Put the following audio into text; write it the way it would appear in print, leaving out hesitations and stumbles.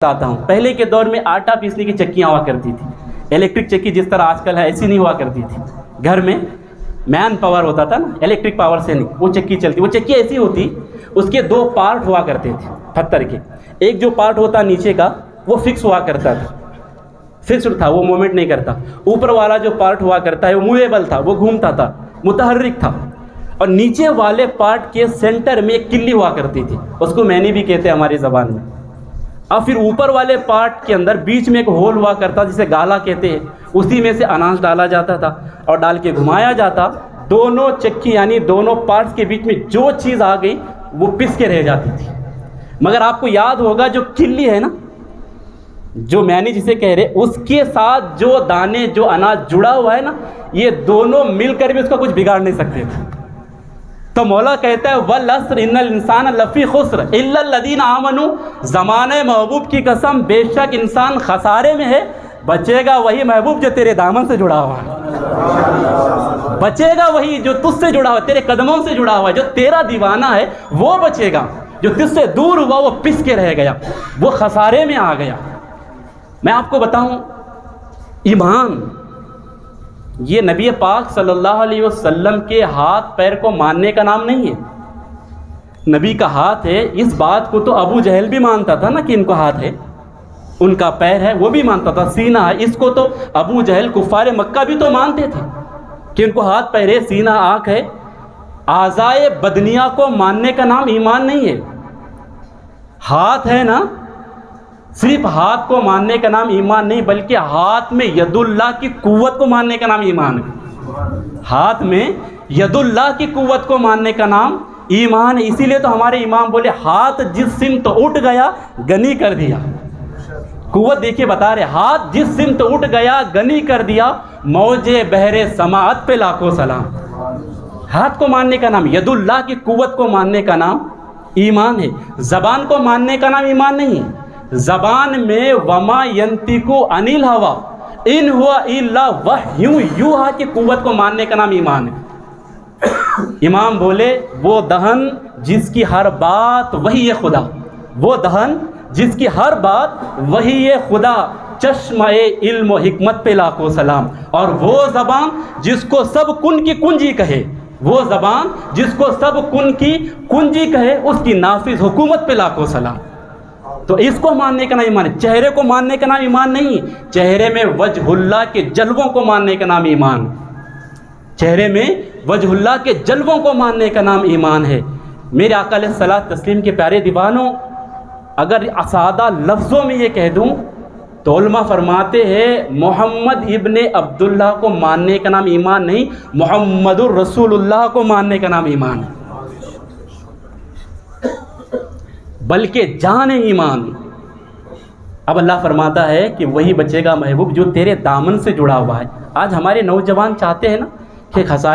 बताता हूँ। पहले के दौर में आटा पीसने की चक्कियाँ हुआ करती थी। इलेक्ट्रिक चक्की जिस तरह आजकल है ऐसी नहीं हुआ करती थी। घर में मैन पावर होता था ना, इलेक्ट्रिक पावर से नहीं वो चक्की चलती। वो चक्की ऐसी होती, उसके दो पार्ट हुआ करते थे पत्थर के। एक जो पार्ट होता नीचे का वो फिक्स हुआ करता था, फिक्स्ड था, वो मूवमेंट नहीं करता। ऊपर वाला जो पार्ट हुआ करता है वो मूवेबल था, वो घूमता था, मुतहर्रिक था। और नीचे वाले पार्ट के सेंटर में एक किल्ली हुआ करती थी, उसको मैनी भी कहते हैं हमारी ज़बान में। और फिर ऊपर वाले पार्ट के अंदर बीच में एक होल हुआ करता जिसे गाला कहते हैं, उसी में से अनाज डाला जाता था और डाल के घुमाया जाता। दोनों चक्की यानी दोनों पार्ट्स के बीच में जो चीज़ आ गई वो पिस के रह जाती थी। मगर आपको याद होगा जो किल्ली है ना, जो मैनी जिसे कह रहे, उसके साथ जो दाने जो अनाज जुड़ा हुआ है ना, ये दोनों मिलकर भी उसका कुछ बिगाड़ नहीं सकते थे। तो मौला कहता है वल अस्र इन्नल इंसान लफ़ी खुस्र इल्ला लदीन आमनू, ज़माने महबूब की कसम बेशक इंसान खसारे में है, बचेगा वही महबूब जो तेरे दामन से जुड़ा हुआ है। बचेगा वही जो तुझसे जुड़ा हुआ है, तेरे कदमों से जुड़ा हुआ है। जो तेरा दीवाना है वो बचेगा, जो तुझसे दूर हुआ वो पिस के रह गया, वो खसारे में आ गया। मैं आपको बताऊं, ईमान ये नबी पाक सल्लल्लाहु अलैहि वसल्लम के हाथ पैर को मानने का नाम नहीं है। नबी का हाथ है, इस बात को तो अबू जहल भी मानता था ना कि इनको हाथ है, उनका पैर है, वो भी मानता था। सीना है, इसको तो अबू जहल कुफ़ार मक्का भी तो मानते थे कि इनको हाथ पैर है, सीना आँख है। आज़ाए बदनिया को मानने का नाम ईमान नहीं है। हाथ है ना, सिर्फ हाथ को मानने का नाम ईमान नहीं, बल्कि हाथ में यदुल्लाह की कुव्वत को मानने का नाम ईमान है। हाथ में यदुल्लाह की कुव्वत को मानने का नाम ईमान है। इसीलिए तो हमारे इमाम बोले हाथ जिस सिमत उठ गया गनी कर दिया। कुव्वत देखिए बता रहे, हाथ जिस सिमत उठ गया गनी कर दिया, मौजे बहरे समाअत पे लाखों सलाम। हाथ को मानने का नाम, यदुल्लाह की कुव्वत को मानने का नाम ईमान है। ज़बान को मानने का नाम ईमान नहीं है। ज़बान में वमा यंतिकु अनिल हवा इन हुआ इल्ला वह्यु यूहा की कुव्वत को मानने का नाम ईमान है। इमाम बोले वो दहन जिसकी हर बात वही है खुदा, वो दहन जिसकी हर बात वही है खुदा, चश्मे इल्म हिकमत पे लाखों सलाम। और वो ज़बान जिसको सब कुन की कुंजी कहे, वो ज़बान जिसको सब कुन की कुंजी कहे, उसकी नाफिज हुकूमत पे लाखों सलाम। तो इसको मानने का नाम ईमान है। चेहरे को मानने का नाम ईमान नहीं, चेहरे में वजहुल्लाह के जलवों को मानने का नाम ईमान। चेहरे में वजहुल्लाह के जलवों को मानने का नाम ईमान है। मेरे आका अलैहिस्सलात तस्लीम के प्यारे दीवानों, अगर सादा लफ्ज़ों में ये कह दूं तो उलमा फरमाते हैं मोहम्मद इब्ने अब्दुल्लाह को मानने का नाम ईमान नहीं, मोहम्मदुर रसूलुल्लाह को मानने का नाम ईमान है, बल्कि जान ईमान। अब अल्लाह फरमाता है कि वही बचेगा महबूब जो तेरे दामन से जुड़ा हुआ है। आज हमारे नौजवान चाहते हैं ना कि खसा